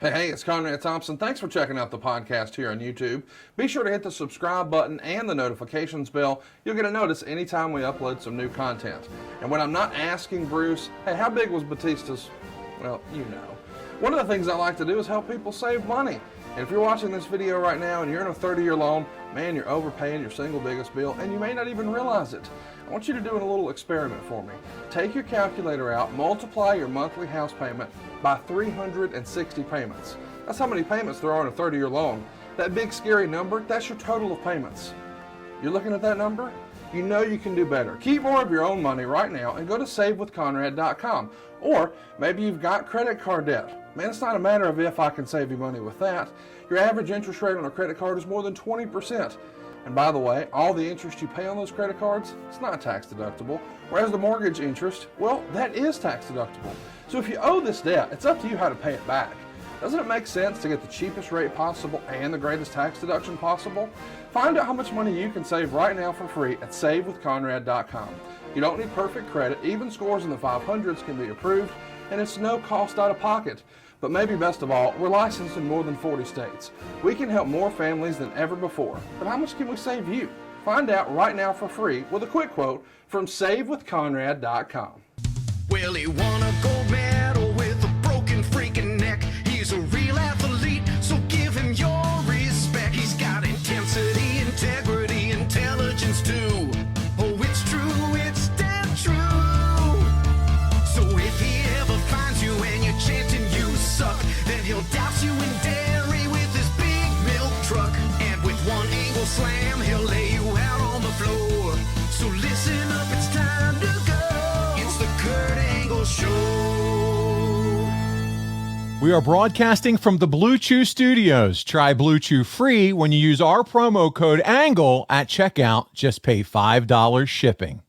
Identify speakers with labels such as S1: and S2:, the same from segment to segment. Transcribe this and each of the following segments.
S1: Hey, it's Conrad Thompson. Thanks for checking out the podcast here on YouTube. Be sure to hit the subscribe button and the notifications bell. You'll get a notice anytime we upload some new content. And when I'm not asking Bruce, hey, how big was Batista's? Well, you know. One of the things I like to do is help people save money. And if you're watching this video right now and you're in a 30-year loan, man, you're overpaying your single biggest bill and you may not even realize it. I want you to do a little experiment for me. Take your calculator out, multiply your monthly house payment by 360 payments. That's how many payments there are in a 30-year loan. That big scary number, that's your total of payments. You're looking at that number? You know you can do better. Keep more of your own money right now and go to savewithconrad.com. Or maybe you've got credit card debt. Man, it's not a matter of if I can save you money with that. Your average interest rate on a credit card is more than 20%. And by the way, all the interest you pay on those credit cards, it's not tax deductible. Whereas the mortgage interest, well, that is tax deductible. So if you owe this debt, it's up to you how to pay it back. Doesn't it make sense to get the cheapest rate possible and the greatest tax deduction possible? Find out how much money you can save right now for free at savewithconrad.com. You don't need perfect credit. Even scores in the 500s can be approved, and it's no cost out of pocket. But maybe best of all, we're licensed in more than 40 states. We can help more families than ever before. But how much can we save you? Find out right now for free with a quick quote from savewithconrad.com.
S2: Well, he won a gold medal with a broken freaking neck. He's a real athlete, so give him your respect. He's got intensity, integrity, intelligence too. Oh, it's true, it's damn true. So if he ever finds you and you're chanting you suck, then he'll douse you in dairy with his big milk truck. And with one angle slam, he'll lay you out on the floor. So listen up, it's time to go. It's the Kurt Angle Show.
S3: We are broadcasting from the Blue Chew Studios. Try Blue Chew free when you use our promo code ANGLE at checkout. Just pay $5 shipping.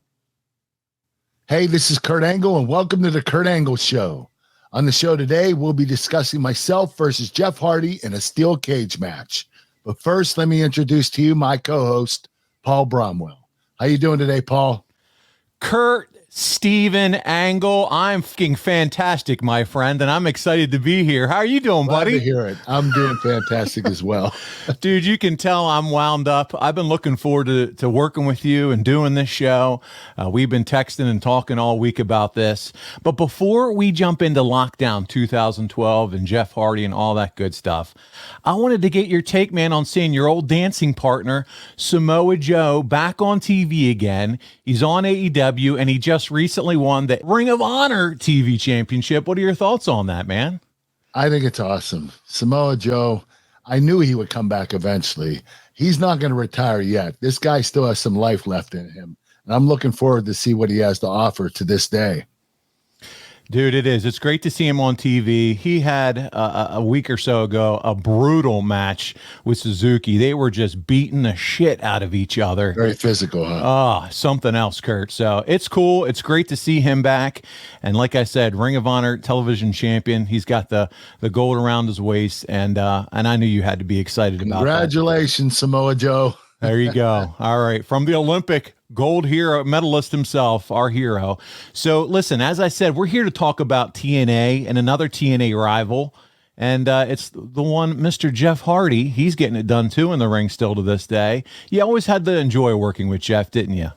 S4: Hey, this is Kurt Angle, and welcome to the Kurt Angle Show. On the show today, we'll be discussing myself versus Jeff Hardy in a steel cage match. But first, let me introduce to you my co-host, Paul Bromwell. How you doing today, Paul?
S3: Kurt Steven Angle, I'm fucking fantastic, my friend, and I'm excited to be here. How are you doing, buddy?
S4: Glad to hear it. I'm doing fantastic as well.
S3: Dude, you can tell I'm wound up. I've been looking forward to working with you and doing this show. We've been texting and talking all week about this. But before we jump into Lockdown 2012 and Jeff Hardy and all that good stuff, I wanted to get your take, man, on seeing your old dancing partner, Samoa Joe, back on TV again. He's on AEW, and he just recently won the Ring of Honor TV championship. What are your thoughts on that, man?
S4: I think it's awesome. Samoa Joe, I knew he would come back eventually. He's not going to retire yet. This guy still has some life left in him. And I'm looking forward to see what he has to offer to this day.
S3: Dude, it is. It's great to see him on TV. He had a week or so ago a brutal match with Suzuki. They were just beating the shit out of each other.
S4: Very physical, huh?
S3: Something else, Kurt. So it's cool. It's great to see him back. And like I said, Ring of Honor television champion. He's got the gold around his waist, and I knew you had to be excited about that.
S4: Congratulations, Samoa Joe.
S3: There you go. All right. From the Olympic gold hero medalist himself, our hero. So listen, as I said, we're here to talk about TNA and another TNA rival. And it's the one, Mr. Jeff Hardy. He's getting it done too in the ring still to this day. You always had to enjoy working with Jeff, didn't you?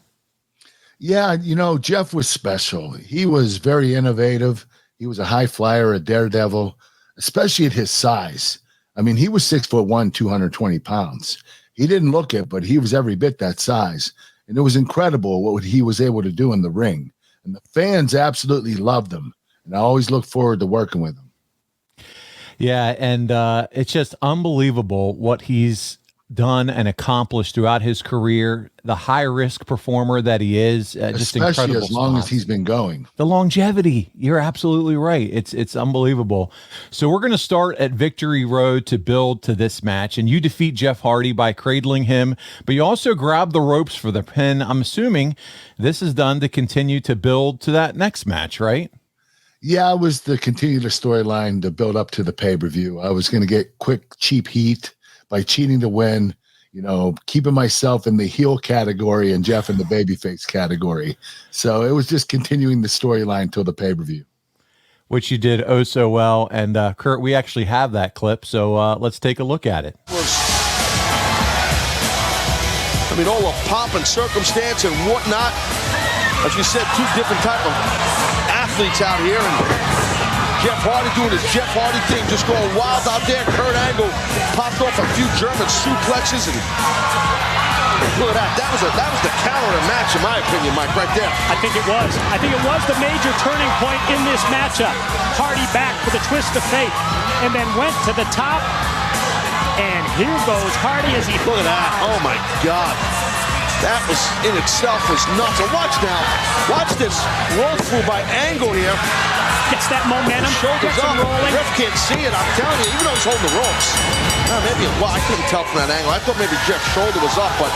S4: Yeah, Jeff was special. He was very innovative. He was a high flyer, a daredevil, especially at his size. I mean, he was 6'1", 220 pounds. He didn't look it, but he was every bit that size. And it was incredible what he was able to do in the ring. And the fans absolutely loved him. And I always look forward to working with him.
S3: Yeah, and it's just unbelievable what he's done and accomplished throughout his career. The high-risk performer that he is, just
S4: especially
S3: incredible.
S4: As long as he's been going.
S3: The longevity, you're absolutely right. It's unbelievable. So we're going to start at Victory Road to build to this match, and you defeat Jeff Hardy by cradling him, but you also grab the ropes for the pin. I'm assuming this is done to continue to build to that next match, right?
S4: Yeah, it was to continue the storyline to build up to the pay-per-view. I was going to get quick, cheap heat by cheating to win, keeping myself in the heel category and Jeff in the babyface category. So it was just continuing the storyline till the pay-per-view.
S3: which you did oh so well. And Kurt, we actually have that clip, so let's take a look at it.
S5: I mean, all the pomp and circumstance and whatnot. As you said, two different type of athletes out here. And Jeff Hardy doing his Jeff Hardy thing, just going wild out there. Kurt Angle popped off a few German suplexes, and look at that. That was the counter of the match, in my opinion, Mike, right there.
S6: I think it was. I think it was the major turning point in this matchup. Hardy back for the twist of fate, and then went to the top. And here goes Hardy as he...
S5: Look at that. Oh, my God. That was, in itself, was nuts. And watch now. Watch this roll through by Angle here.
S6: Gets that momentum.
S5: Shoulders up.
S6: Rolling.
S5: Ref can't see it. I'm telling you, even though he's holding the ropes. Well, I couldn't tell from that angle. I thought maybe Jeff's shoulder was up, but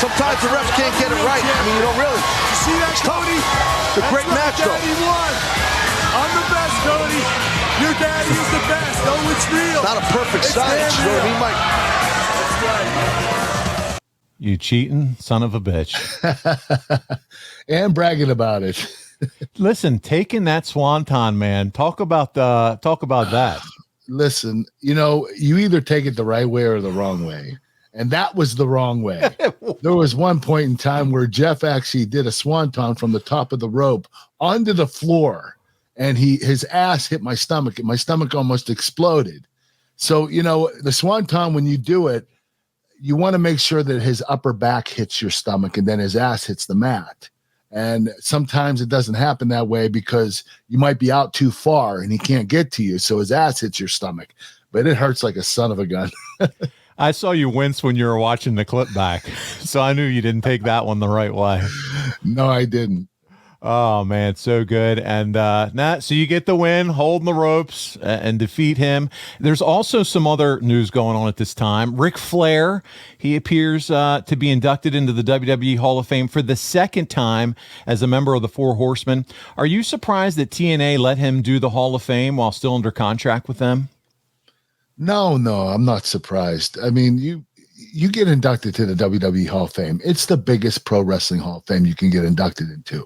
S5: sometimes the refs can't get it right. I mean, you don't really.
S7: You see that, Cody?
S5: It's a great match, though.
S7: Daddy won. I'm the best, Cody. Your daddy is the best. Oh, it's real.
S5: Not a perfect science, you know what I mean, Mike?
S7: That's right.
S3: You cheating son of a bitch.
S4: And bragging about it.
S3: Listen, taking that swanton, man. Talk about that.
S4: Listen, you either take it the right way or the wrong way. And that was the wrong way. There was one point in time where Jeff actually did a swanton from the top of the rope onto the floor. And his ass hit my stomach, and my stomach almost exploded. So, the swanton, when you do it, you want to make sure that his upper back hits your stomach and then his ass hits the mat. And sometimes it doesn't happen that way because you might be out too far and he can't get to you. So his ass hits your stomach, but it hurts like a son of a gun.
S3: I saw you wince when you were watching the clip back. So I knew you didn't take that one the right way.
S4: No, I didn't.
S3: Oh, man, so good. And so you get the win, holding the ropes and defeat him. There's also some other news going on at this time. Ric Flair, he appears to be inducted into the WWE Hall of Fame for the second time as a member of the Four Horsemen. Are you surprised that TNA let him do the Hall of Fame while still under contract with them?
S4: No, I'm not surprised. I mean, you get inducted to the WWE Hall of Fame. It's the biggest pro wrestling Hall of Fame you can get inducted into.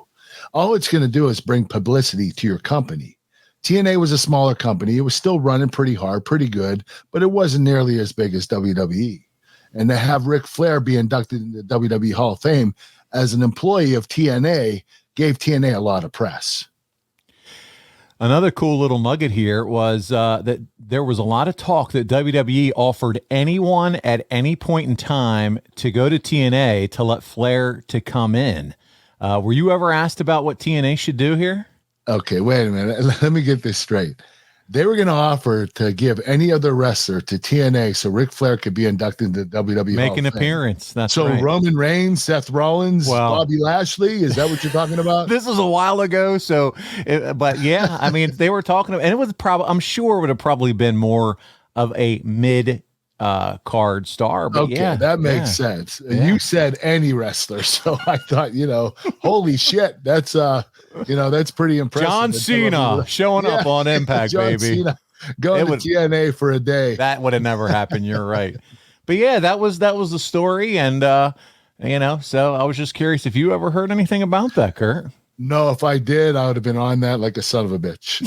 S4: All it's going to do is bring publicity to your company. TNA was a smaller company. It was still running pretty hard, pretty good, but it wasn't nearly as big as WWE. And to have Ric Flair be inducted into the WWE Hall of Fame as an employee of TNA gave TNA a lot of press.
S3: Another cool little nugget here was that there was a lot of talk that WWE offered anyone at any point in time to go to TNA to let Flair to come in. Were you ever asked about what TNA should do here? Okay,
S4: wait a minute. Let me get this straight. They were going to offer to give any other wrestler to TNA so Ric Flair could be inducted into WWE.
S3: Make an appearance. That's
S4: so
S3: right.
S4: Roman Reigns, Seth Rollins, Bobby Lashley. Is that what you're talking about?
S3: This was a while ago. But yeah, I mean, they were talking about, and it was probably, I'm sure it would have probably been more of a mid card star, but
S4: okay, that makes sense. Yeah. You said any wrestler, so I thought, holy shit, that's that's pretty impressive.
S3: John Cena showing up on Impact,
S4: John
S3: baby.
S4: Cena going to TNA for a day.
S3: That would have never happened. You're right, but yeah, that was the story, and so I was just curious if you ever heard anything about that, Kurt.
S4: No, if I did, I would have been on that like a son of a bitch.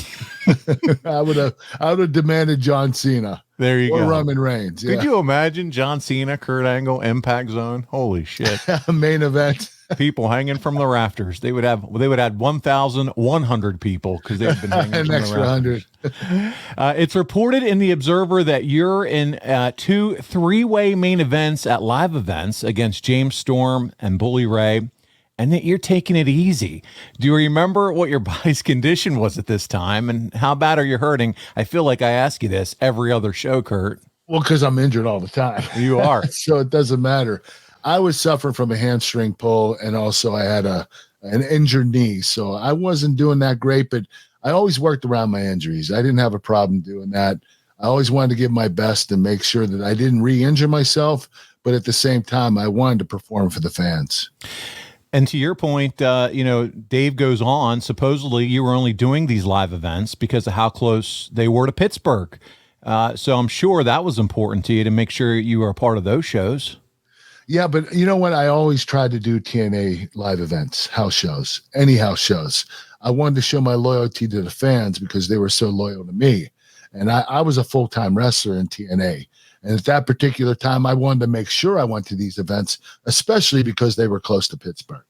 S4: I would have demanded John Cena.
S3: There you go.
S4: Or Roman Reigns.
S3: Could you imagine John Cena, Kurt Angle, Impact Zone? Holy shit.
S4: Main event.
S3: People hanging from the rafters. They would have 1,100 people because they've been hanging
S4: an
S3: from
S4: extra
S3: the rafters.
S4: 100.
S3: It's reported in the Observer that you're in 2 3-way main events at live events against James Storm and Bully Ray, and that you're taking it easy. Do you remember what your body's condition was at this time, and how bad are you hurting? I feel like I ask you this every other show, Kurt.
S4: Well, because I'm injured all the time.
S3: You are.
S4: So it doesn't matter. I was suffering from a hamstring pull, and also I had an injured knee. So I wasn't doing that great, but I always worked around my injuries. I didn't have a problem doing that. I always wanted to give my best and make sure that I didn't re-injure myself, but at the same time, I wanted to perform for the fans.
S3: And to your point, Dave goes on, supposedly you were only doing these live events because of how close they were to Pittsburgh. So I'm sure that was important to you to make sure you were a part of those shows.
S4: Yeah, but you know what? I always tried to do TNA live events, house shows, any house shows. I wanted to show my loyalty to the fans because they were so loyal to me. And I was a full-time wrestler in TNA. And at that particular time, I wanted to make sure I went to these events, especially because they were close to Pittsburgh.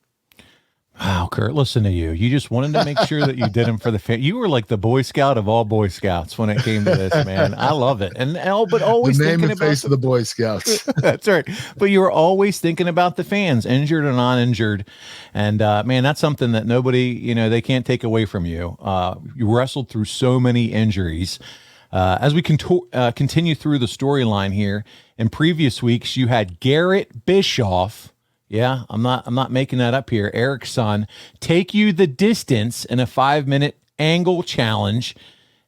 S3: Wow, Kurt, listen to you. You just wanted to make sure that you did them for the fan. You were like the Boy Scout of all Boy Scouts when it came to this, man. I love it. But always
S4: the name
S3: thinking
S4: and
S3: about
S4: face of the Boy Scouts.
S3: That's right. But you were always thinking about the fans, injured or non-injured. And man, that's something that nobody, they can't take away from you. You wrestled through so many injuries. As we continue through the storyline here, in previous weeks, you had Garrett Bischoff. Yeah, I'm not making that up here. Eric's son, take you the distance in a 5-minute angle challenge.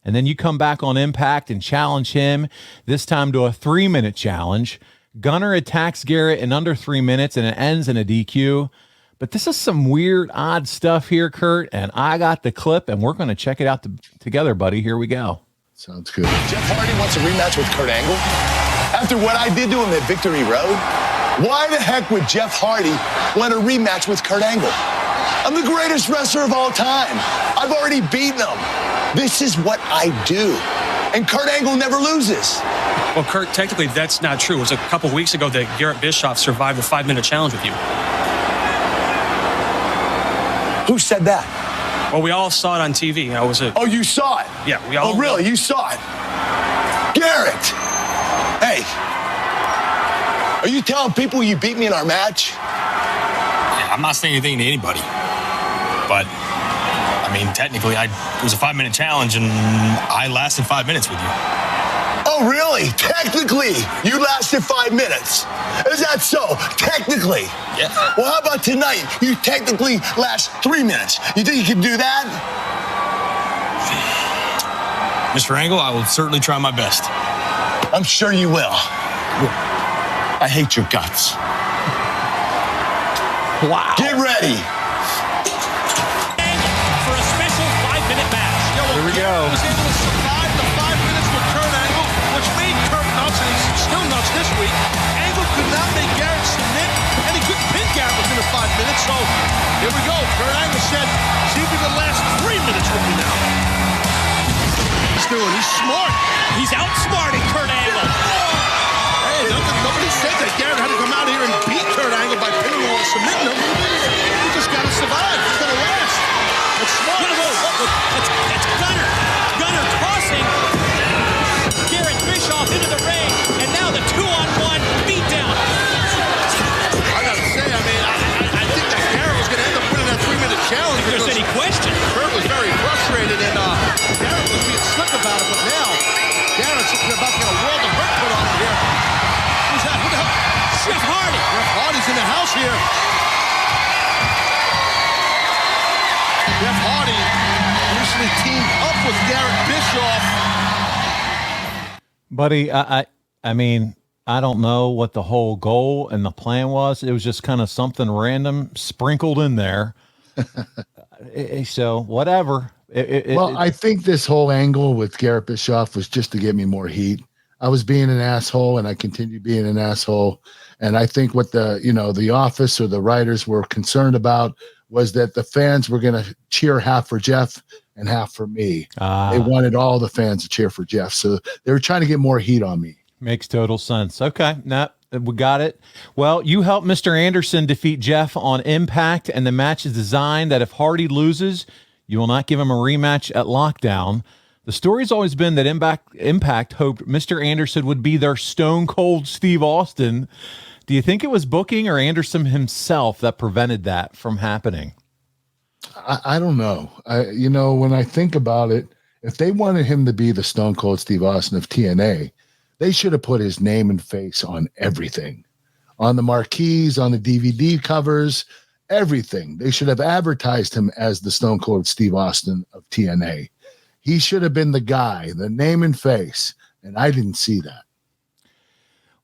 S3: And then you come back on Impact and challenge him, this time to a 3-minute challenge. Gunner attacks Garrett in under 3 minutes and it ends in a DQ. But this is some weird, odd stuff here, Kurt. And I got the clip and we're going to check it out together, buddy. Here we go.
S4: Sounds good.
S8: Jeff Hardy wants a rematch with Kurt Angle? After what I did to him at Victory Road? Why the heck would Jeff Hardy want a rematch with Kurt Angle? I'm the greatest wrestler of all time. I've already beaten him. This is what I do. And Kurt Angle never loses.
S9: Well, Kurt, technically that's not true. It was a couple weeks ago that Garrett Bischoff survived a 5-minute challenge with you.
S8: Who said that?
S9: Well, we all saw it on TV.
S8: Oh, you saw it?
S9: Yeah, we all.
S8: Oh, really? You saw it? Garrett! Hey. Are you telling people you beat me in our match?
S9: Yeah, I'm not saying anything to anybody. But, technically, it was a 5-minute challenge, and I lasted 5 minutes with you.
S8: Oh, really? Technically, you lasted 5 minutes. Is that so? Technically?
S9: Yeah.
S8: Well, how about tonight? You technically last 3 minutes. You think you can do that?
S9: Mr. Angle, I will certainly try my best.
S8: I'm sure you will. I hate your guts.
S3: Wow.
S8: Get ready.
S6: For a special 5-minute match.
S3: Here we go.
S5: Was able to survive the 5 minutes with Kurt Angle, which made Kurt nuts, and he's still nuts this week. Angle could not make Garrett submit, and he couldn't pin Garrett within the 5 minutes. So here we go. Kurt Angle said, "See if you can last 3 minutes with me now." He's smart.
S6: He's outsmarting Kurt Angle.
S5: Hey, nobody said that Garrett had to come out here and beat Kurt Angle by pinning him or submitting him. He just got to survive. He's going to last. That's smart.
S6: That's Gunner. Gunner tossing Garrett Bischoff into the ring, and now the 2-on-1 beatdown.
S5: I got to say, I think that Garrett was going to end up winning that 3-minute challenge.
S6: If there's any question.
S5: Kurt was very frustrated, and Garrett was being slick about it, but now Garrett's about to get a world of hurt put on him here. Who's that? Who the hell?
S6: Jeff Hardy.
S5: Jeff Hardy's in the house here. Jeff Hardy recently teamed up with Garrett Bischoff.
S3: Buddy, I don't know what the whole goal and the plan was. It was just kind of something random sprinkled in there. So whatever.
S4: I think this whole angle with Garrett Bischoff was just to get me more heat. I was being an asshole, and I continued being an asshole. And I think what the office or the writers were concerned about was that the fans were going to cheer half for Jeff and half for me. They wanted all the fans to cheer for Jeff. So they were trying to get more heat on me.
S3: Makes total sense. Okay. We got it. Well, you helped Mr. Anderson defeat Jeff on Impact, and the match is designed that if Hardy loses, you will not give him a rematch at Lockdown. The story's always been that Impact hoped Mr. Anderson would be their Stone Cold Steve Austin. Do you think it was booking or Anderson himself that prevented that from happening?
S4: I don't know. When I think about it, if they wanted him to be the Stone Cold Steve Austin of TNA, they should have put his name and face on everything, on the marquees, on the DVD covers, everything. They should have advertised him as the Stone Cold Steve Austin of TNA. He should have been the guy, the name and face, and I didn't see that.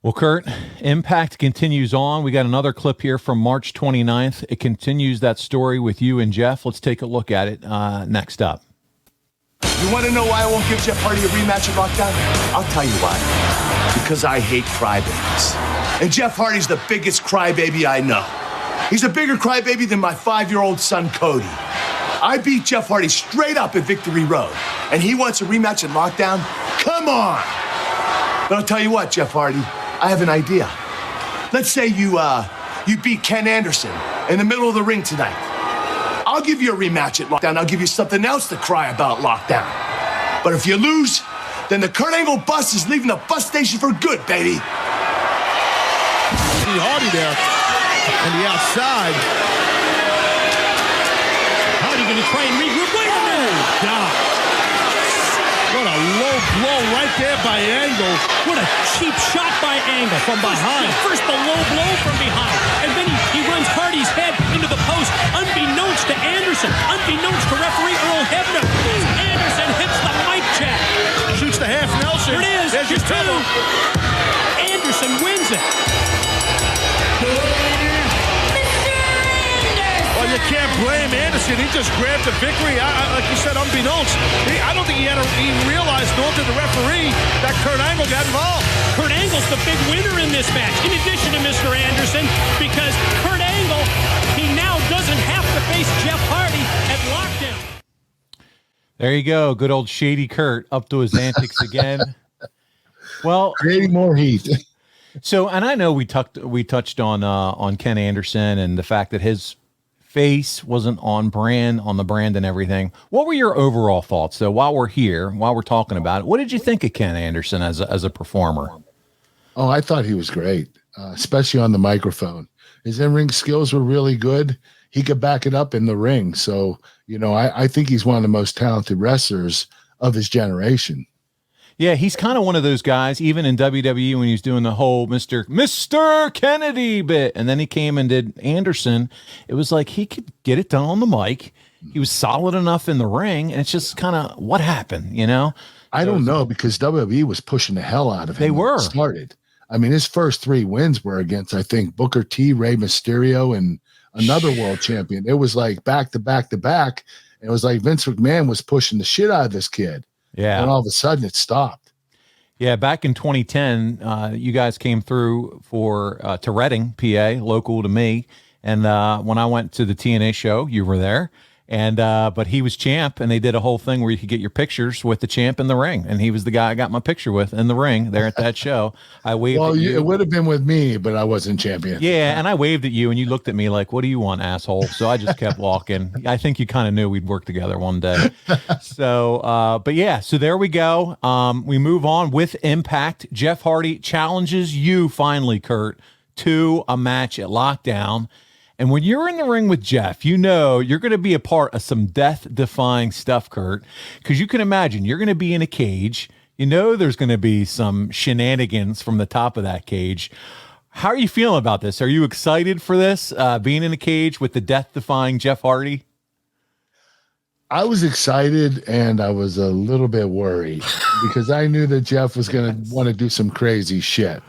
S3: Well, Kurt, Impact continues on. We got another clip here from March 29th. It continues that story with you and Jeff. Let's take a look at it next up.
S8: You want to know why I won't give Jeff Hardy a rematch at Lockdown? I'll tell you why. Because I hate crybabies. And Jeff Hardy's the biggest crybaby I know. He's a bigger crybaby than my 5-year-old son, Cody. I beat Jeff Hardy straight up at Victory Road, and he wants a rematch at Lockdown? Come on! But I'll tell you what, Jeff Hardy, I have an idea. Let's say you beat Ken Anderson in the middle of the ring tonight. I'll give you a rematch at Lockdown. I'll give you something else to cry about Lockdown. But if you lose, then the Kurt Angle bus is leaving the bus station for good, baby.
S5: See Hardy there on the outside.
S6: Hardy going to try and regroup. Wait a minute! God.
S5: What a low blow right there by Angle.
S6: What a cheap shot by Angle from behind. First the low blow from behind, and then he runs Hardy's head into the post, unbeknownst to Anderson, unbeknownst to referee Earl Hebner. Anderson hits the mic check.
S5: Shoots the half Nelson.
S6: Here it is.
S5: There's your
S6: two. Anderson wins it.
S5: Well, you can't blame Anderson. He just grabbed the victory. Like you said, unbeknownst. I don't think he realized, nor did the referee, that Kurt Angle got involved.
S6: Kurt Angle's the big winner in this match, in addition to Mr. Anderson, because Kurt Angle, he now doesn't have to face Jeff Hardy at Lockdown.
S3: There you go. Good old Shady Kurt up to his antics again. Well,
S4: Creating more heat.
S3: so, and I know we touched on Ken Anderson and the fact that his face wasn't on the brand and everything. What were your overall thoughts? So while we're here, while we're talking about it, what did you think of Ken Anderson as a performer?
S4: Oh, I thought he was great, especially on the microphone. His in-ring skills were really good. He could back it up in the ring. So, I think he's one of the most talented wrestlers of his generation.
S3: Yeah, he's kind of one of those guys, even in WWE when he's doing the whole Mr. Kennedy bit. And then he came and did Anderson. It was like he could get it done on the mic. He was solid enough in the ring. And it's just kind of what happened,
S4: I don't know, because WWE was pushing the hell out of him.
S3: They were.
S4: When it started. I mean, his first 3 wins were against, I think, Booker T, Rey Mysterio, and another world champion. It was like back to back to back. And it was like Vince McMahon was pushing the shit out of this kid. Yeah. And all of a sudden it stopped.
S3: Yeah. Back in 2010, you guys came through to Reading, PA, local to me. And when I went to the TNA show, you were there. And but he was champ, and they did a whole thing where you could get your pictures with the champ in the ring, and he was the guy I got my picture with in the ring there at that show. I waved. Well, at you.
S4: It would have been with me, but I wasn't champion.
S3: Yeah, and I waved at you, and you looked at me like, "What do you want, asshole?" So I just kept walking. I think you kind of knew we'd work together one day. So, but yeah, so there we go. We move on with Impact. Jeff Hardy challenges you finally, Kurt, to a match at Lockdown. And when you're in the ring with Jeff, you're going to be a part of some death-defying stuff, Kurt, because you can imagine you're going to be in a cage. There's going to be some shenanigans from the top of that cage. How are you feeling about this? Are you excited for this, being in a cage with the death-defying Jeff Hardy?
S4: I was excited, and I was a little bit worried because I knew that Jeff was going to want to do some crazy shit.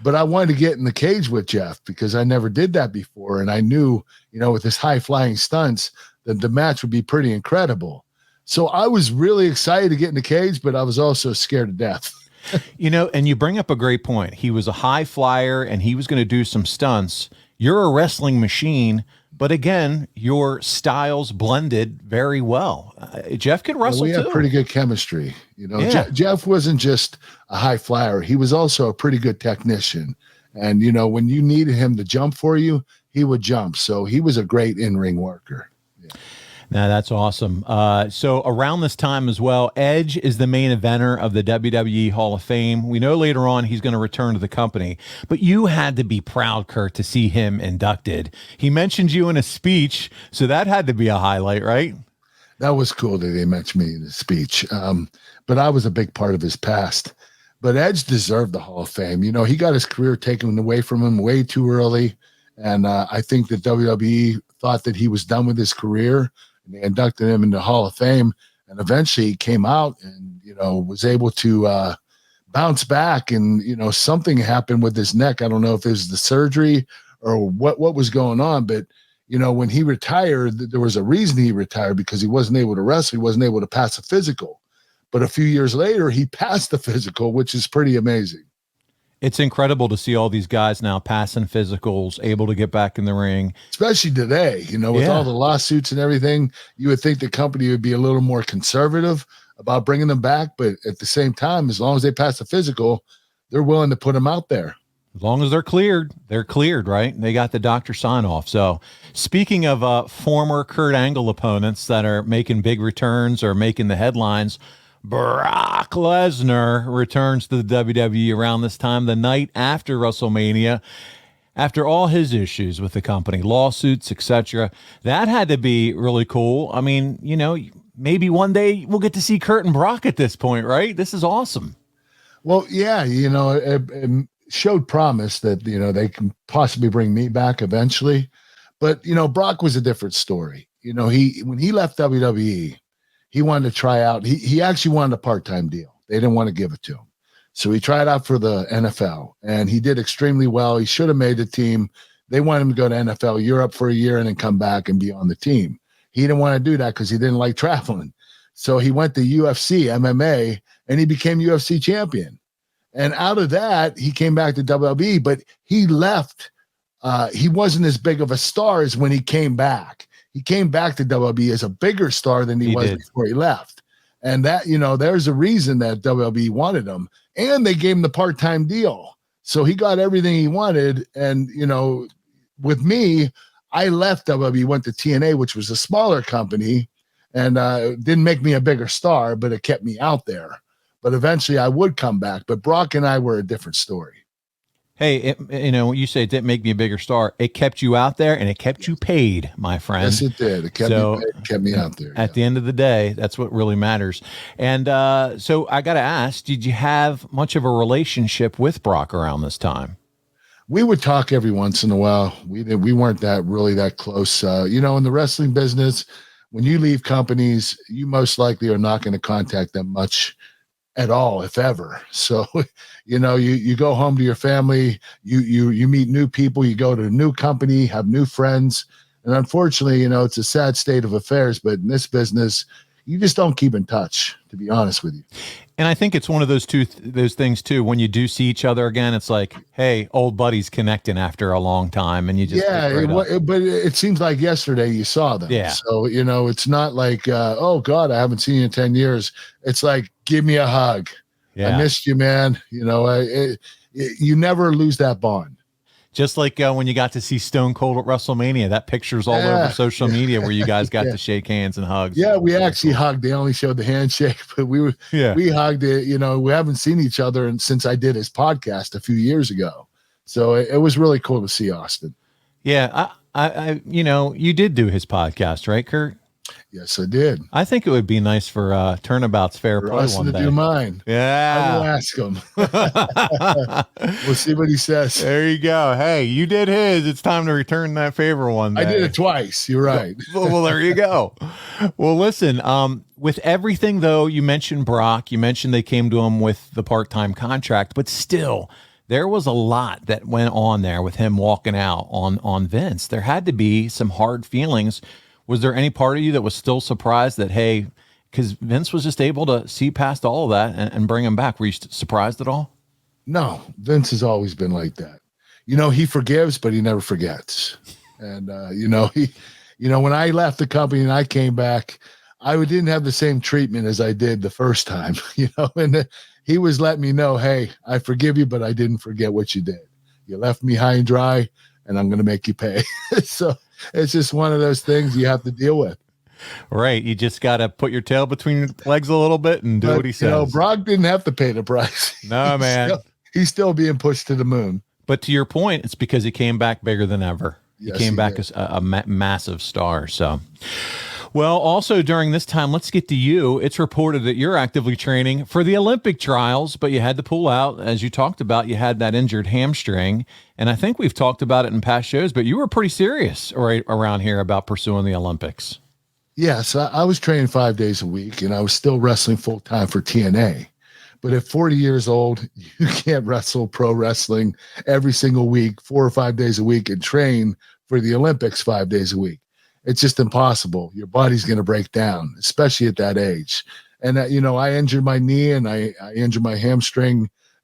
S4: But I wanted to get in the cage with Jeff because I never did that before. And I knew, with his high flying stunts, that the match would be pretty incredible. So I was really excited to get in the cage, but I was also scared to death.
S3: And you bring up a great point. He was a high flyer and he was going to do some stunts. You're a wrestling machine, but again, your styles blended very well. Jeff could wrestle
S4: we
S3: too.
S4: We have pretty good chemistry. Jeff wasn't just a high flyer. He was also a pretty good technician. And, when you needed him to jump for you, he would jump. So he was a great in-ring worker. Yeah.
S3: Now, that's awesome. So around this time as well, Edge is the main eventer of the WWE Hall of Fame. We know later on he's going to return to the company, but you had to be proud, Kurt, to see him inducted. He mentioned you in a speech, so that had to be a highlight, right?
S4: That was cool that they mentioned me in his speech. But I was a big part of his past. But Edge deserved the Hall of Fame. He got his career taken away from him way too early. And I think that WWE thought that he was done with his career. And they inducted him into the Hall of Fame, and eventually he came out and, was able to bounce back. And, something happened with his neck. I don't know if it was the surgery or what was going on, but, when he retired, there was a reason he retired, because he wasn't able to wrestle. He wasn't able to pass a physical. But a few years later, he passed the physical, which is pretty amazing.
S3: It's incredible to see all these guys now passing physicals, able to get back in the ring.
S4: Especially today, with all the lawsuits and everything, you would think the company would be a little more conservative about bringing them back. But at the same time, as long as they pass the physical, they're willing to put them out there.
S3: As long as they're cleared, right? They got the doctor sign off. So speaking of former Kurt Angle opponents that are making big returns or making the headlines, Brock Lesnar returns to the WWE around this time, the night after WrestleMania, after all his issues with the company, lawsuits, etc. That had to be really cool. I mean, maybe one day we'll get to see Kurt and Brock at this point, right? This is awesome.
S4: Well, yeah, it showed promise that, they can possibly bring me back eventually. But, Brock was a different story. When he left WWE, he wanted to try out. He actually wanted a part-time deal. They didn't want to give it to him. So he tried out for the NFL, and he did extremely well. He should have made the team. They wanted him to go to NFL Europe for a year and then come back and be on the team. He didn't want to do that because he didn't like traveling. So he went to UFC, MMA, and he became UFC champion. And out of that, he came back to WWE, but he left. He wasn't as big of a star as when he came back. He came back to WWE as a bigger star than he was before he left. And that, there's a reason that WWE wanted him. And they gave him the part-time deal. So he got everything he wanted. And, with me, I left WWE, went to TNA, which was a smaller company, and didn't make me a bigger star, but it kept me out there. But eventually I would come back. But Brock and I were a different story.
S3: Hey, you say it didn't make me a bigger star. It kept you out there, and it kept you paid, my friend.
S4: Yes, it did. It kept me paid, kept me out there.
S3: At the end of the day, that's what really matters. And so I got to ask, did you have much of a relationship with Brock around this time?
S4: We would talk every once in a while. We weren't that close. In the wrestling business, when you leave companies, you most likely are not going to contact them much at all, if ever. So, you go home to your family, you meet new people, you go to a new company, have new friends. And unfortunately, it's a sad state of affairs, but in this business, you just don't keep in touch, to be honest with you.
S3: And I think it's one of those things too. When you do see each other again, it's like, hey, old buddies connecting after a long time, and you just
S4: but it seems like yesterday you saw them.
S3: Yeah.
S4: So it's not like oh God, I haven't seen you in 10 years. It's like, give me a hug. Yeah. I missed you, man. You never lose that bond.
S3: Just like when you got to see Stone Cold at WrestleMania, that picture's all over social media where you guys got to shake hands and hugs.
S4: Yeah, we actually hugged. They only showed the handshake, but we hugged it. We haven't seen each other since I did his podcast a few years ago. So it was really cool to see Austin.
S3: Yeah, I you did do his podcast, right, Kurt?
S4: Yes, I did.
S3: I think it would be nice for Turnabout's Fair Play one day.
S4: To do mine.
S3: Yeah.
S4: I will ask him. We'll see what he says.
S3: There you go. Hey, you did his. It's time to return that favor one day.
S4: I did it twice. You're right.
S3: Well, there you go. Well, listen, with everything, though, you mentioned Brock. You mentioned they came to him with the part-time contract, but still, there was a lot that went on there with him walking out on Vince. There had to be some hard feelings. Was there any part of you that was still surprised that, hey, because Vince was just able to see past all of that and bring him back? Were you surprised at all?
S4: No, Vince has always been like that. He forgives, but he never forgets. And, when I left the company and I came back, I didn't have the same treatment as I did the first time, and he was letting me know, hey, I forgive you, but I didn't forget what you did. You left me high and dry, and I'm going to make you pay. So it's just one of those things you have to deal with.
S3: Right. You just got to put your tail between your legs a little bit and do what he says.
S4: Brock didn't have to pay the price.
S3: No, man.
S4: He's still being pushed to the moon.
S3: But to your point, it's because he came back bigger than ever.
S4: Yes,
S3: he came back as a massive star. So, well, also during this time, let's get to you. It's reported that you're actively training for the Olympic trials, but you had to pull out. As you talked about, you had that injured hamstring. And I think we've talked about it in past shows, but you were pretty serious right around here about pursuing the Olympics.
S4: Yes, I was training 5 days a week, and I was still wrestling full time for TNA. But at 40 years old, you can't wrestle pro wrestling every single week, 4 or 5 days a week, and train for the Olympics 5 days a week. It's just impossible. Your body's going to break down, especially at that age. And, I injured my knee and I injured my hamstring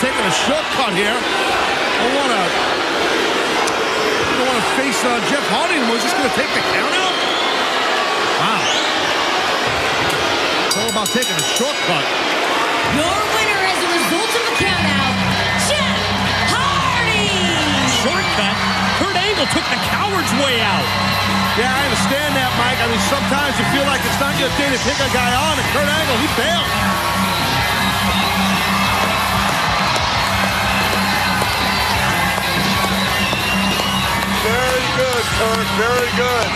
S7: taking a shortcut here. Don't want to face Jeff Hardy anymore. He's just going to take the count out? Wow. It's all about taking a shortcut.
S10: Your winner as a result of the count out, Jeff Hardy!
S6: Shortcut? Kurt Angle took the coward's way out.
S7: Yeah, I understand that, Mike. I mean, sometimes you feel like it's not your day to take a guy on, and Kurt Angle, he bailed.
S5: Very good, Kurt. Very good.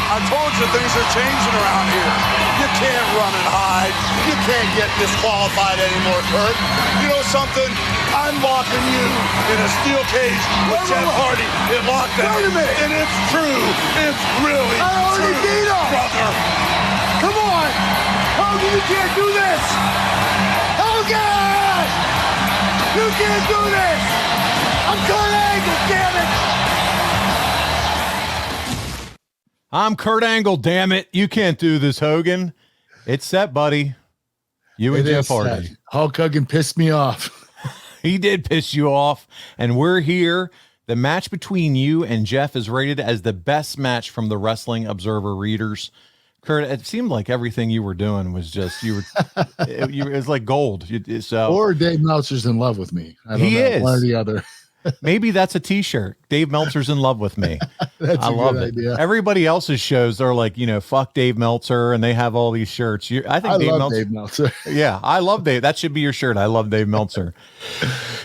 S5: I told you things are changing around here. You can't run and hide. You can't get disqualified anymore, Kurt. You know something? I'm locking you in a steel cage with Jeff Hardy in lockdown. Wait a minute. And it's true. It's really true, brother.
S8: Come on! Hogan, you can't do this! Hogan! You can't do this! I'm Kurt Angle, damn it!
S3: I'm Kurt Angle, damn it. You can't do this, Hogan. It's set, buddy. You and Jeff Hardy.
S4: Hulk Hogan pissed me off.
S3: He did piss you off, and we're here. The match between you and Jeff is rated as the best match from the Wrestling Observer readers. Kurt, it seemed like everything you were doing was just it was like gold.
S4: Or Dave Meltzer's in love with me. I don't know, one or the other.
S3: Maybe that's a T-shirt. Dave Meltzer's in love with me. I love it. Idea. Everybody else's shows, they're like, fuck Dave Meltzer, and they have all these shirts. I love Dave Meltzer. Yeah, I love Dave. That should be your shirt. I love Dave Meltzer.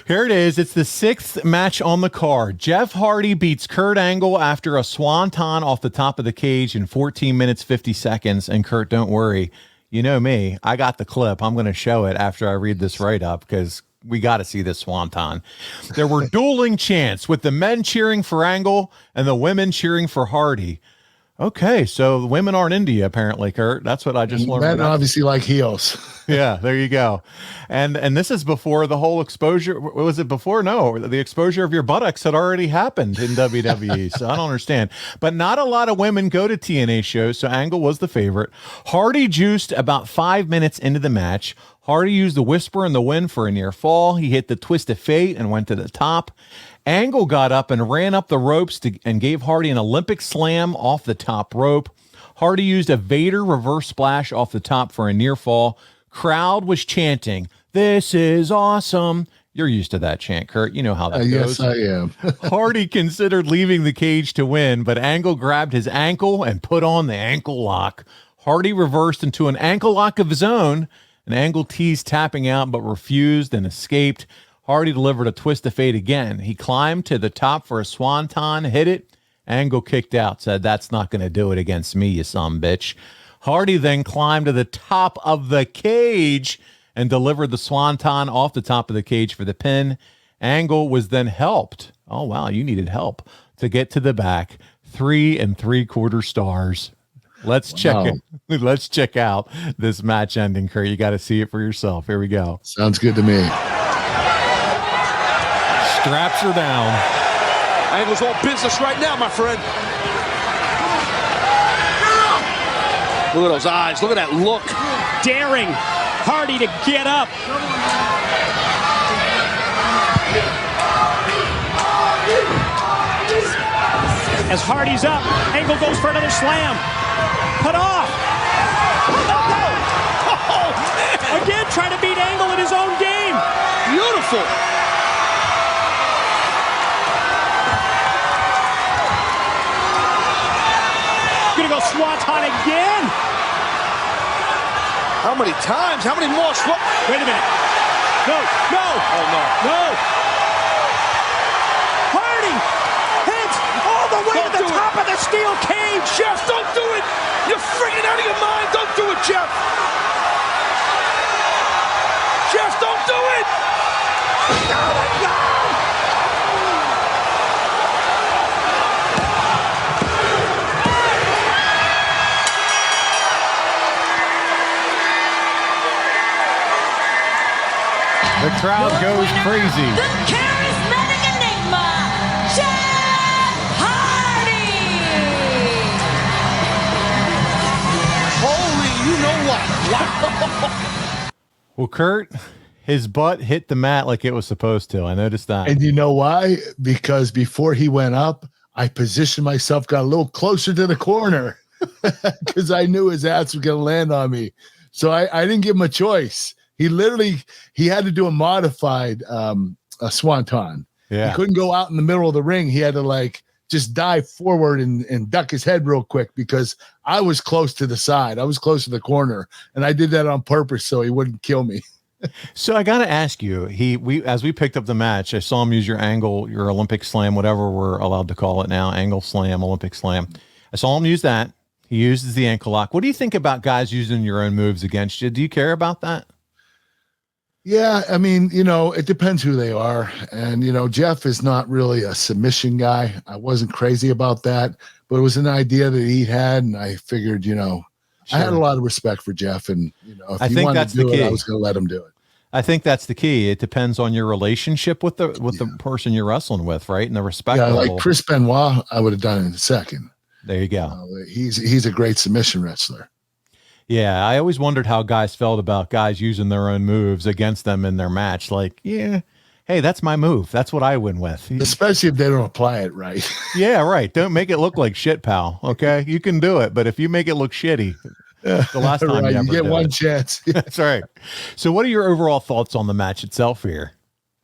S3: Here it is. It's the 6th match on the card. Jeff Hardy beats Kurt Angle after a swanton off the top of the cage in 14 minutes, 50 seconds. And Kurt, don't worry. You know me. I got the clip. I'm going to show it after I read this write-up because we got to see this swanton. There were dueling chants with the men cheering for Angle and the women cheering for Hardy. Okay, so the women aren't India, apparently, Kurt. That's what I just learned.
S4: Men obviously like heels.
S3: Yeah, there you go. And this is before the whole exposure. Was it before? No, the exposure of your buttocks had already happened in WWE. So I don't understand. But not a lot of women go to TNA shows, so Angle was the favorite. Hardy juiced about 5 minutes into the match. Hardy used the Whisper in the Wind for a near fall. He hit the Twist of Fate and went to the top. Angle got up and ran up the ropes and gave Hardy an Olympic slam off the top rope. Hardy used a Vader reverse splash off the top for a near fall. Crowd was chanting, "This is awesome." You're used to that chant, Kurt. You know how that goes.
S4: Yes, I am.
S3: Hardy considered leaving the cage to win, but Angle grabbed his ankle and put on the ankle lock. Hardy reversed into an ankle lock of his own. An Angle teased tapping out, but refused and escaped. Hardy delivered a Twist of Fate again. He climbed to the top for a swanton, hit it. Angle kicked out, said, "That's not going to do it against me, you son bitch." Hardy then climbed to the top of the cage and delivered the swanton off the top of the cage for the pin. Angle was then helped. Oh, wow, you needed help to get to the back. 3 3/4 stars. Let's check it. Let's check out this match ending, Kurt. You got to see it for yourself. Here we go.
S4: Sounds good to me.
S3: Straps are down.
S5: Angle's all business right now, my friend. Look at those eyes. Look at that look.
S6: Daring Hardy to get up. As Hardy's up, Angle goes for another slam. Put off. Oh, again, trying to beat Angle in his own game.
S5: Beautiful.
S6: Gonna go swanton again.
S5: How many times? How many more?
S6: Wait a minute. No.
S5: Oh, no.
S6: No. Hardy heads all the way to the top of the steel cage.
S5: Jeff, don't do it. You're freaking out of your mind. Don't do it, Jeff. Jeff, don't do it. Oh, my God.
S3: The crowd goes crazy.
S10: The charismatic enigma, Jeff Hardy!
S5: Holy, you know what? Wow.
S3: Well, Kurt, His butt hit the mat like it was supposed to. I noticed that.
S4: And you know why? Because before he went up, I positioned myself, got a little closer to the corner because I knew his ass was going to land on me. So I didn't give him a choice. He had to do a modified a swanton.
S3: Yeah.
S4: He couldn't go out in the middle of the ring. He had to just dive forward and duck his head real quick because I was close to the side. I was close to the corner, and I did that on purpose so he wouldn't kill me.
S3: So I got to ask you, as we picked up the match, I saw him use your angle, your Olympic slam, whatever we're allowed to call it now, angle slam, Olympic slam. I saw him use that. He uses the ankle lock. What do you think about guys using your own moves against you? Do you care about that?
S4: Yeah, I mean, it depends who they are. And, Jeff is not really a submission guy. I wasn't crazy about that, but it was an idea that he had. And I figured, I had a lot of respect for Jeff. And, if he wanted to do it, I was going to let him do it.
S3: I think that's the key. It depends on your relationship with the person you're wrestling with, right? And the respect level.
S4: Like Chris Benoit, I would have done it in a second.
S3: There you go.
S4: He's a great submission wrestler.
S3: Yeah, I always wondered how guys felt about guys using their own moves against them in their match. Like, yeah, hey, that's my move. That's what I win with.
S4: Especially if they don't apply it right.
S3: Yeah, right. Don't make it look like shit, pal. Okay, you can do it, but if you make it look shitty, the last time
S4: right,
S3: you ever
S4: get
S3: did
S4: one
S3: it.
S4: chance.
S3: That's right. So, what are your overall thoughts on the match itself here?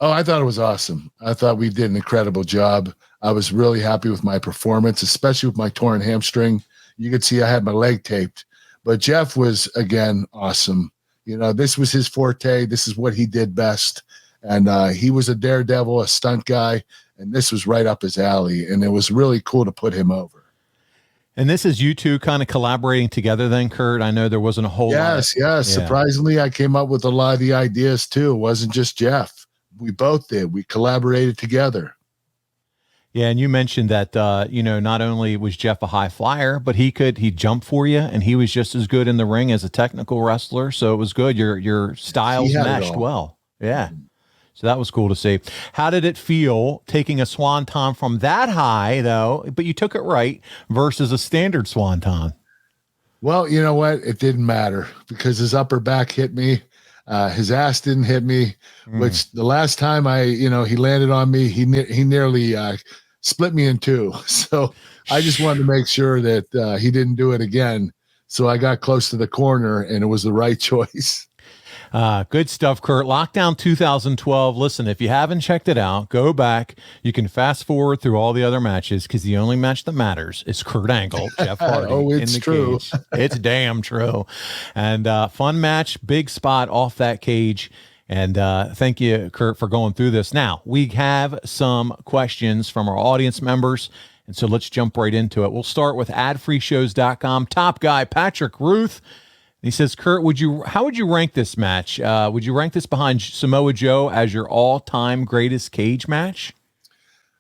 S4: Oh, I thought it was awesome. I thought we did an incredible job. I was really happy with my performance, especially with my torn hamstring. You could see I had my leg taped. But Jeff was, again, awesome. This was his forte. This is what he did best. And he was a daredevil, a stunt guy, and this was right up his alley. And it was really cool to put him over.
S3: And this is you two kind of collaborating together then, Kurt? I know there wasn't a whole lot.
S4: Yes. Yeah. Surprisingly, I came up with a lot of the ideas, too. It wasn't just Jeff. We both did. We collaborated together.
S3: Yeah, and you mentioned that not only was Jeff a high flyer, but he jumped for you, and he was just as good in the ring as a technical wrestler. So it was good. Your styles meshed well. Yeah, so that was cool to see. How did it feel taking a swanton from that high, though? But you took it right versus a standard swanton.
S4: Well, you know what? It didn't matter because his upper back hit me. His ass didn't hit me, which the last time he landed on me, he nearly split me in two. So I just wanted to make sure that he didn't do it again. So I got close to the corner, and it was the right choice.
S3: Good stuff, Kurt. Lockdown 2012. Listen, if you haven't checked it out, go back. You can fast forward through all the other matches because the only match that matters is Kurt Angle, Jeff Hardy.
S4: It's
S3: in the
S4: true.
S3: Cage. It's damn true. And fun match, big spot off that cage. And thank you, Kurt, for going through this. Now, we have some questions from our audience members, and so let's jump right into it. We'll start with adfreeshows.com. Top guy, Patrick Ruth. He says, Kurt, how would you rank this match? Would you rank this behind Samoa Joe as your all-time greatest cage match?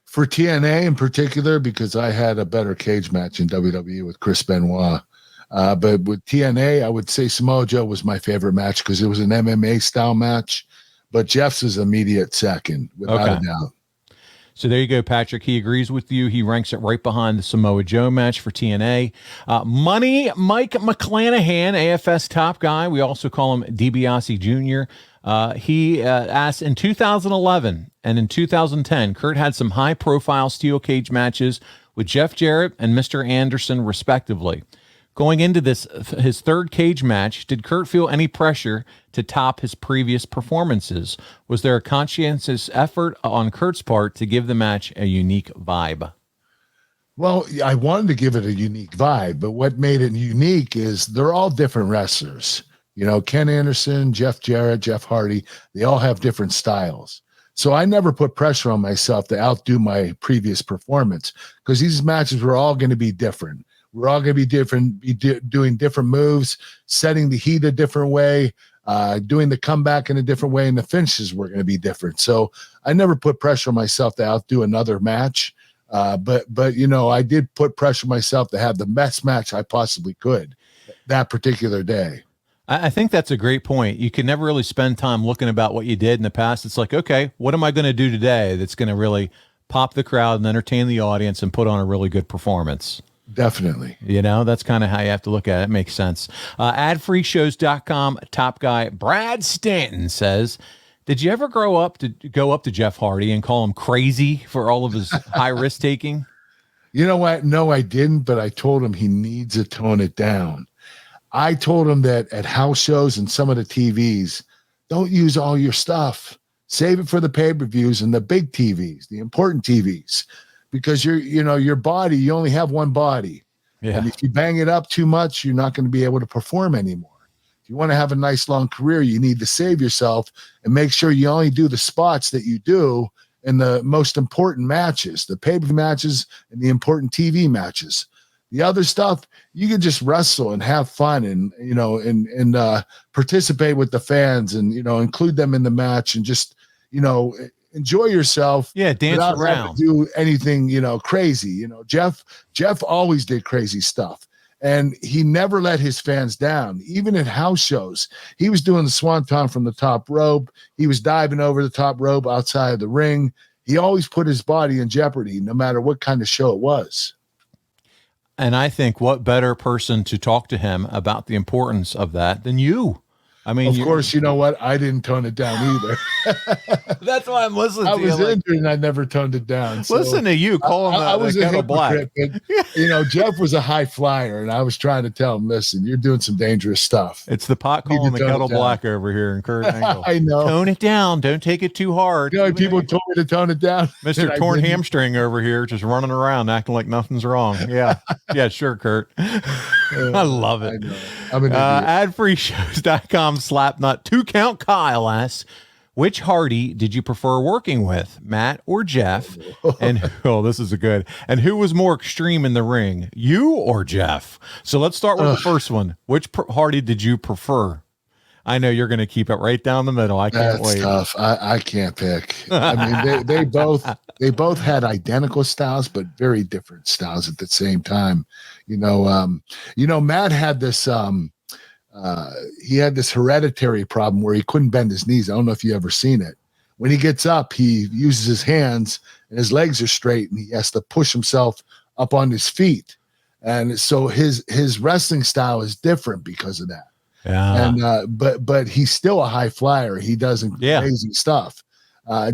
S4: For TNA in particular, because I had a better cage match in WWE with Chris Benoit. But with TNA, I would say Samoa Joe was my favorite match because it was an MMA style match. But Jeff's is immediate second, without a doubt.
S3: So there you go, Patrick. He agrees with you. He ranks it right behind the Samoa Joe match for TNA. Money Mike McClanahan, AFS top guy. We also call him DiBiase Jr. He asked, in 2011 and in 2010, Kurt had some high-profile steel cage matches with Jeff Jarrett and Mr. Anderson, respectively. Going into his third cage match, did Kurt feel any pressure to top his previous performances? Was there a conscientious effort on Kurt's part to give the match a unique vibe?
S4: Well, I wanted to give it a unique vibe, but what made it unique is they're all different wrestlers. Ken Anderson, Jeff Jarrett, Jeff Hardy, they all have different styles. So I never put pressure on myself to outdo my previous performance because these matches were all going to be different. We're all going to be different, doing different moves, setting the heat a different way, doing the comeback in a different way, and the finishes were going to be different. So I never put pressure on myself to outdo another match. But I did put pressure on myself to have the best match I possibly could that particular day.
S3: I think that's a great point. You can never really spend time looking about what you did in the past. It's like, okay, what am I going to do today that's going to really pop the crowd and entertain the audience and put on a really good performance?
S4: Definitely.
S3: That's kind of how you have to look at it. It makes sense. Adfreeshows.com top guy Brad Stanton says, Did you ever go up to Jeff Hardy and call him crazy for all of his high risk taking?
S4: You know what? No, I didn't, but I told him he needs to tone it down. I told him that at house shows and some of the TVs, don't use all your stuff. Save it for the pay-per-views and the big TVs, the important TVs, because your body, you only have one body.
S3: Yeah.
S4: And if you bang it up too much, you're not going to be able to perform anymore. If you want to have a nice long career, you need to save yourself and make sure you only do the spots that you do in the most important matches, the pay-per-view matches and the important TV matches. The other stuff, you can just wrestle and have fun and, participate with the fans and, include them in the match and just, enjoy yourself.
S3: Yeah. Dance
S4: without
S3: around.
S4: having to do anything, crazy. Jeff always did crazy stuff. And he never let his fans down. Even at house shows, he was doing the swanton from the top rope. He was diving over the top rope outside of the ring. He always put his body in jeopardy, no matter what kind of show it was.
S3: And I think what better person to talk to him about the importance of that than you? I mean,
S4: of course, you know what? I didn't tone it down either.
S3: That's why I'm listening
S4: I
S3: to you.
S4: was injured and I never toned it down. So
S3: listen to you call him
S4: I was a
S3: kettle black.
S4: hypocrite, but, Jeff was a high flyer, and I was trying to tell him, listen, you're doing some dangerous stuff.
S3: It's the pot calling the kettle black over here in Kurt Angle.
S4: I know.
S3: Tone it down. Don't take it too hard.
S4: People told me to tone it down.
S3: Mr. Torn Hamstring over here just running around acting like nothing's wrong. Yeah. Yeah, sure, Kurt. I love it.
S4: I know. I'm an idiot.
S3: Adfreeshows.com/slapnut. 2 Count Kyle asks, which Hardy did you prefer working with, Matt or Jeff? And this is a good. And who was more extreme in the ring, you or Jeff? So let's start with the first one. Which Hardy did you prefer? I know you're going to keep it right down the middle. I can't wait.
S4: That's tough. I can't pick. I mean, they both had identical styles, but very different styles at the same time. Matt had this. He had this hereditary problem where he couldn't bend his knees. I don't know if you ever seen it. When he gets up, he uses his hands and his legs are straight, and he has to push himself up on his feet. And so his wrestling style is different because of that.
S3: Yeah.
S4: And but he's still a high flyer. He does crazy stuff.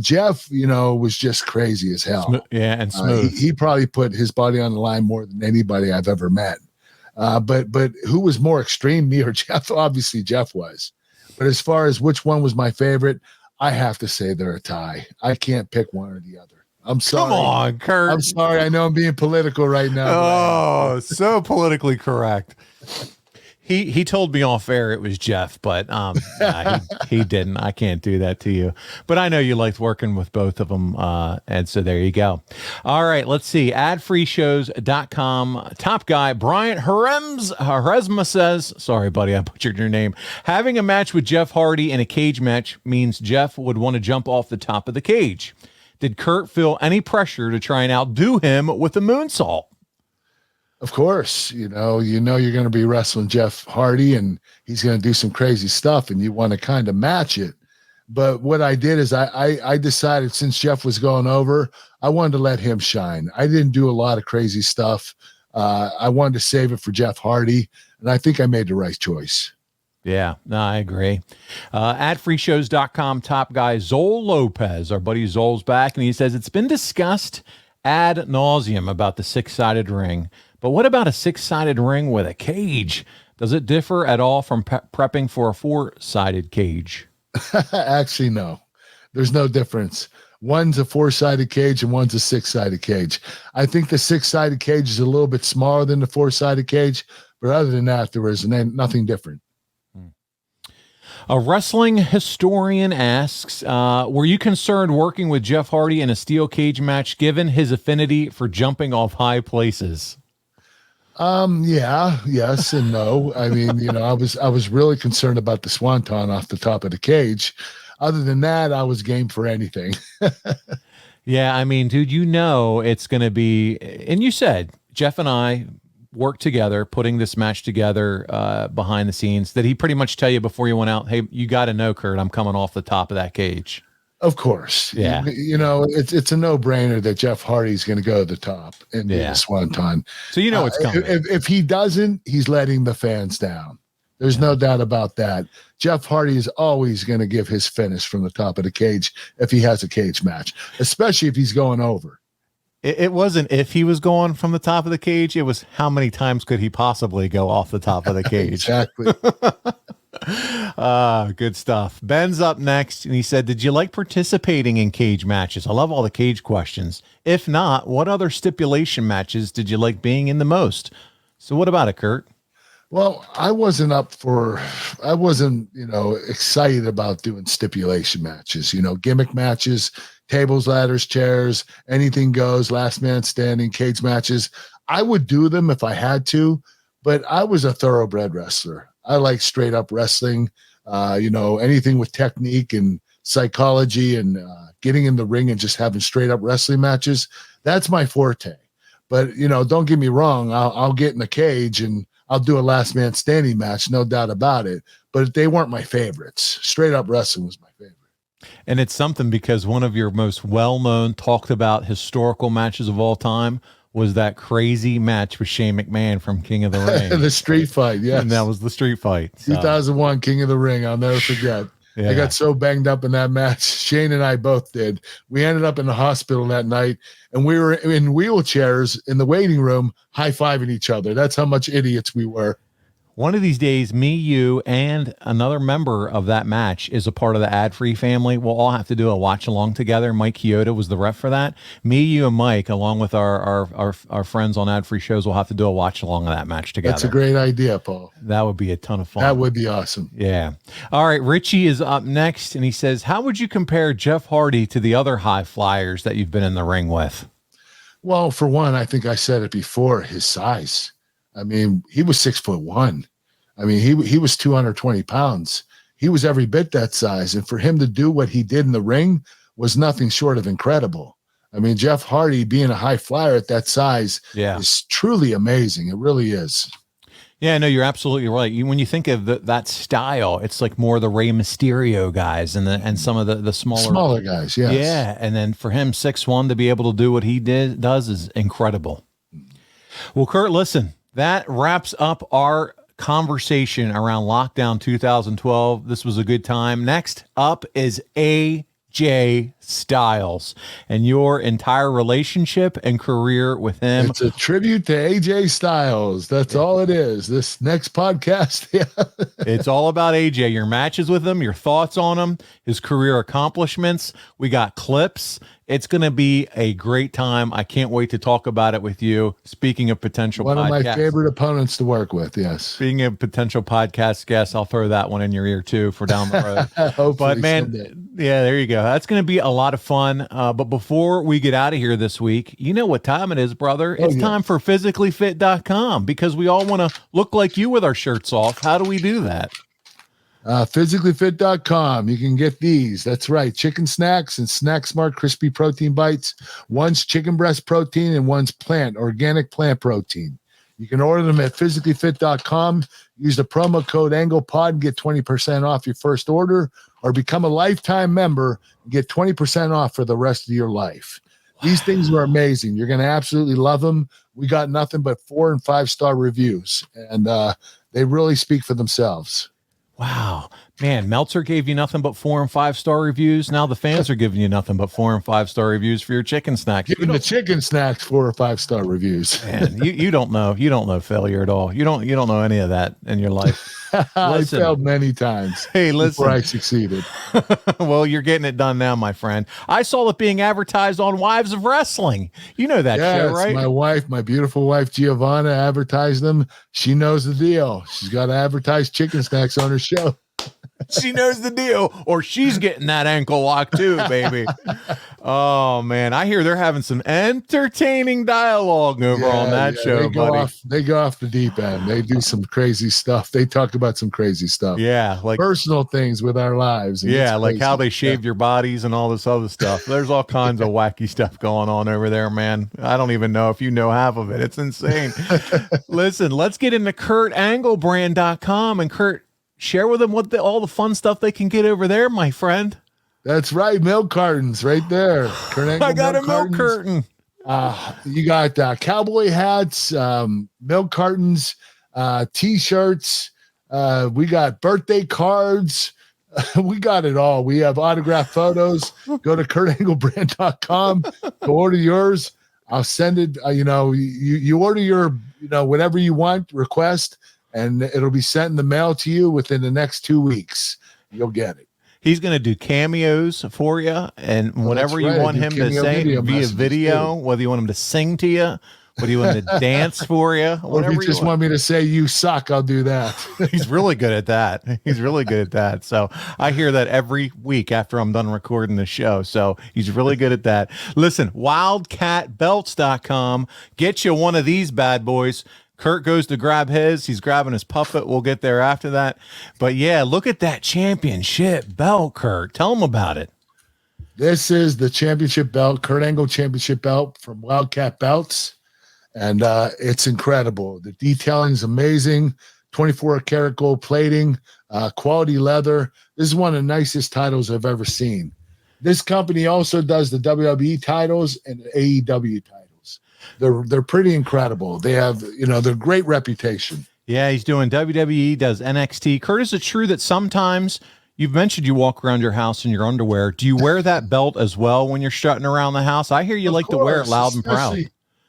S4: Jeff, was just crazy as hell.
S3: And smooth.
S4: He probably put his body on the line more than anybody I've ever met. But who was more extreme, me or Jeff? Obviously Jeff was. But as far as which one was my favorite, I have to say they're a tie. I can't pick one or the other. I'm sorry.
S3: Come on, Kurt.
S4: I'm sorry. I know I'm being political right now.
S3: Oh, so politically correct. He told me off air it was Jeff, but he didn't. I can't do that to you. But I know you liked working with both of them, and so there you go. All right, let's see. Adfreeshows.com. Top guy, Bryant Haresma says, sorry, buddy, I butchered your name. Having a match with Jeff Hardy in a cage match means Jeff would want to jump off the top of the cage. Did Kurt feel any pressure to try and outdo him with a moonsault?
S4: Of course, you're going to be wrestling Jeff Hardy and he's going to do some crazy stuff and you want to kind of match it. But what I did is I decided, since Jeff was going over, I wanted to let him shine. I didn't do a lot of crazy stuff. I wanted to save it for Jeff Hardy, and I think I made the right choice.
S3: Yeah, no, I agree. At freeshows.com, top guy Zol Lopez, our buddy Zol's back, and he says, it's been discussed ad nauseum about the 6-sided ring. But what about a 6-sided ring with a cage? Does it differ at all from prepping for a 4-sided cage?
S4: Actually, no. There's no difference. One's a 4-sided cage and one's a 6-sided cage. I think the 6-sided cage is a little bit smaller than the 4-sided cage, but other than that, there was nothing different.
S3: A wrestling historian asks, were you concerned working with Jeff Hardy in a steel cage match given his affinity for jumping off high places?
S4: Yeah, yes and no. I mean, I was really concerned about the swanton off the top of the cage. Other than that, I was game for anything.
S3: Yeah, I mean, dude, it's going to be, and you said Jeff and I worked together putting this match together behind the scenes. Did he pretty much tell you before you went out, hey, you got to know, Kurt, I'm coming off the top of that cage?
S4: Of course.
S3: Yeah.
S4: It's a no-brainer that Jeff Hardy's going to go to the top and do the swanton.
S3: So it's coming.
S4: If he doesn't, he's letting the fans down. There's no doubt about that. Jeff Hardy is always going to give his finish from the top of the cage if he has a cage match, especially if he's going over.
S3: It wasn't if he was going from the top of the cage. It was how many times could he possibly go off the top of the cage?
S4: Exactly.
S3: Good stuff. Ben's up next, and he said, did you like participating in cage matches? I love all the cage questions. If not, what other stipulation matches did you like being in the most? So what about it, Kurt?
S4: Well, I wasn't, excited about doing stipulation matches, gimmick matches, tables, ladders, chairs, anything goes, last man standing, cage matches. I would do them if I had to, but I was a thoroughbred wrestler. I like straight up wrestling, anything with technique and psychology and getting in the ring and just having straight up wrestling matches. That's my forte. But, don't get me wrong. I'll get in the cage and I'll do a last man standing match, no doubt about it. But they weren't my favorites. Straight up wrestling was my favorite.
S3: And it's something because one of your most well-known, talked about historical matches of all time was that crazy match with Shane McMahon from King of the Ring.
S4: The street fight, yes.
S3: And that was the street fight. So.
S4: 2001 King of the Ring. I'll never forget. Yeah. I got so banged up in that match. Shane and I both did. We ended up in the hospital that night, and we were in wheelchairs in the waiting room high-fiving each other. That's how much idiots we were.
S3: One of these days, me, you, and another member of that match is a part of the ad-free family. We'll all have to do a watch-along together. Mike Chioda was the ref for that. Me, you, and Mike, along with our friends on ad-free shows, will have to do a watch-along of that match together.
S4: That's a great idea, Paul.
S3: That would be a ton of fun.
S4: That would be awesome.
S3: Yeah. All right, Richie is up next, and he says, how would you compare Jeff Hardy to the other high flyers that you've been in the ring with?
S4: Well, for one, I think I said it before, his size. I mean, he was 6'1". I mean, he was 220 pounds. He was every bit that size. And for him to do what he did in the ring was nothing short of incredible. I mean, Jeff Hardy being a high flyer at that size is truly amazing. It really is.
S3: Yeah, no, you're absolutely right. When you think of that style, it's like more the Rey Mysterio guys and some of the smaller
S4: guys. Yes.
S3: Yeah, and then for him 6'1" to be able to do what he does is incredible. Well, Kurt, listen, that wraps up our conversation around Lockdown 2012. This was a good time. Next up is AJ Styles and your entire relationship and career with him.
S4: It's a tribute to AJ Styles. That's all it is. This next podcast.
S3: It's all about AJ, your matches with him, your thoughts on him, his career accomplishments. We got clips. It's going to be a great time. I can't wait to talk about it with you. Speaking of potential
S4: One of my favorite opponents to work with, yes.
S3: Speaking of potential podcast guests, I'll throw that one in your ear too for down the road. But man, yeah, there you go. That's going to be a lot of fun. But before we get out of here this week, you know what time it is, brother. It's time for physicallyfit.com because we all want to look like you with our shirts off. How do we do that?
S4: Physicallyfit.com. You can get these. That's right. Chicken snacks and Snack Smart crispy protein bites. One's chicken breast protein and one's organic plant protein. You can order them at physicallyfit.com. Use the promo code AnglePod and get 20% off your first order, or become a lifetime member and get 20% off for the rest of your life. These things are amazing. You're going to absolutely love them. We got nothing but 4 and 5-star reviews, and they really speak for themselves.
S3: Wow, man, Meltzer gave you nothing but 4 and 5-star reviews. Now the fans are giving you nothing but 4 and 5-star reviews for your chicken snacks.
S4: Giving the chicken snacks 4 or 5-star reviews.
S3: Man, you don't know failure at all. You don't know any of that in your life.
S4: I failed many times.
S3: Hey, listen,
S4: before I succeeded.
S3: Well, you're getting it done now, my friend. I saw it being advertised on Wives of Wrestling. You know that show, right?
S4: My wife, my beautiful wife Giovanna, advertised them. She knows the deal. She's got to advertise chicken snacks on her show.
S3: She knows the deal, or she's getting that ankle lock too, baby. Oh man, I hear they're having some entertaining dialogue over on that show, buddy.
S4: They go off the deep end. They do some crazy stuff. They talk about some crazy stuff.
S3: Yeah, like
S4: personal things with our lives.
S3: Yeah, like how they shaved your bodies and all this other stuff. There's all kinds of wacky stuff going on over there, man. I don't even know if you know half of it. It's insane. Listen, let's get into KurtAngleBrand.com, and Kurt, share with them all the fun stuff they can get over there, my friend.
S4: That's right. Milk cartons right there.
S3: I got a milk curtain.
S4: You got cowboy hats, milk cartons, T-shirts, We got birthday cards. We got it all. We have autographed photos. Go to KurtAngleBrand.com to order yours. I'll send it. You order your, whatever you want, request, and it'll be sent in the mail to you within the next 2 weeks. You'll get it.
S3: He's going to do cameos for you, and whatever you want him to say via video, whether you want him to sing to you, whether you want him to dance for you,
S4: or if you just want me to say you suck, I'll do that.
S3: He's really good at that. He's really good at that. So I hear that every week after I'm done recording the show. So he's really good at that. Listen, wildcatbelts.com. Get you one of these bad boys. Kurt goes to grab his. He's grabbing his puppet. We'll get there after that. But yeah, look at that championship belt, Kurt. Tell him about it.
S4: This is the championship belt, Kurt Angle championship belt from Wildcat Belts. And it's incredible. The detailing is amazing. 24-karat gold plating, quality leather. This is one of the nicest titles I've ever seen. This company also does the WWE titles and the AEW titles. They're pretty incredible. They have, they're great reputation.
S3: Yeah, he's doing WWE, does NXT. Kurt, is it true that sometimes you've mentioned you walk around your house in your underwear? Do you wear that belt as well when you're strutting around the house? I hear you like to wear it loud and proud.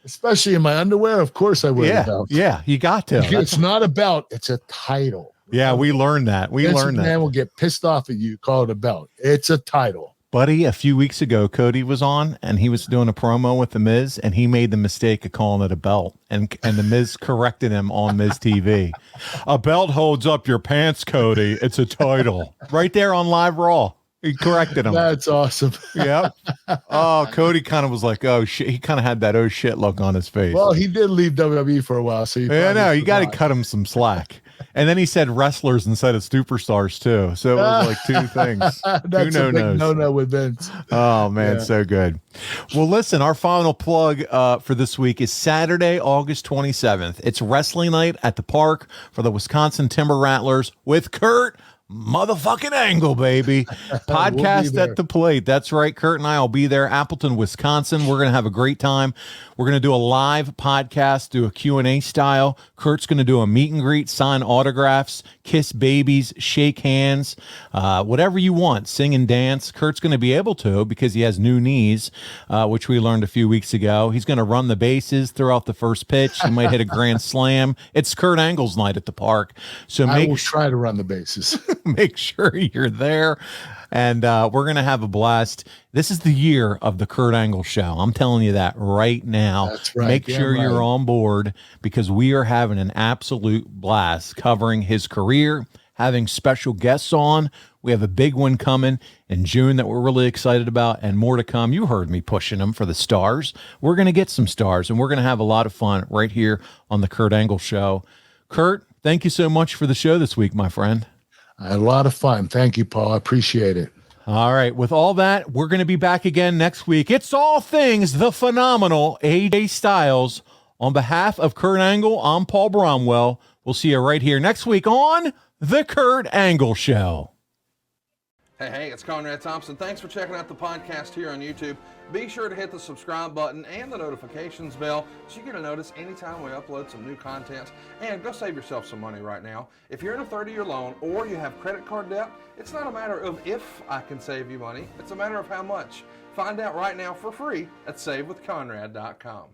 S4: Especially in my underwear, of course I wear a belt.
S3: Yeah, you got to.
S4: It's not a belt, it's a title.
S3: Yeah, we learned that.
S4: Man will get pissed off at you, call it a belt. It's a title.
S3: Buddy, a few weeks ago, Cody was on, and he was doing a promo with The Miz, and he made the mistake of calling it a belt, and The Miz corrected him on Miz TV. A belt holds up your pants, Cody. It's a title. Right there on Live Raw. He corrected him.
S4: That's awesome.
S3: Yep. Oh, Cody kind of was like, oh, shit. He kind of had that oh, shit look on his face.
S4: Well, he did leave WWE for a while. So you
S3: got to cut him some slack. And then he said wrestlers instead of superstars, too. So it was like two things.
S4: That's a big no-no with Vince.
S3: Oh, man, so good. Well, listen, our final plug for this week is Saturday, August 27th. It's wrestling night at the park for the Wisconsin Timber Rattlers with Kurt motherfucking Angle, baby. Podcast at the plate. That's right. Kurt and I will be there. Appleton, Wisconsin. We're going to have a great time. We're going to do a live podcast, do a Q&A style. Kurt's going to do a meet and greet, sign autographs, kiss babies, shake hands, whatever you want, sing and dance. Kurt's going to be able to because he has new knees, which we learned a few weeks ago. He's going to run the bases, throw out the first pitch. He might hit a grand slam. It's Kurt Angle's night at the park. So
S4: I will try to run the bases.
S3: Make sure you're there. And we're going to have a blast. This is the year of the Kurt Angle Show. I'm telling you that right now.
S4: That's right.
S3: Make sure you're on board because we are having an absolute blast covering his career, having special guests on. We have a big one coming in June that we're really excited about and more to come. You heard me pushing them for the stars. We're going to get some stars and we're going to have a lot of fun right here on the Kurt Angle Show. Kurt, thank you so much for the show this week, my friend.
S4: I had a lot of fun. Thank you, Paul. I appreciate it.
S3: All right. With all that, we're going to be back again next week. It's all things the phenomenal AJ Styles. On behalf of Kurt Angle, I'm Paul Bromwell. We'll see you right here next week on The Kurt Angle Show.
S1: Hey, it's Conrad Thompson. Thanks for checking out the podcast here on YouTube. Be sure to hit the subscribe button and the notifications bell so you get a notice anytime we upload some new content. And go save yourself some money right now. If you're in a 30-year loan or you have credit card debt, it's not a matter of if I can save you money. It's a matter of how much. Find out right now for free at SaveWithConrad.com.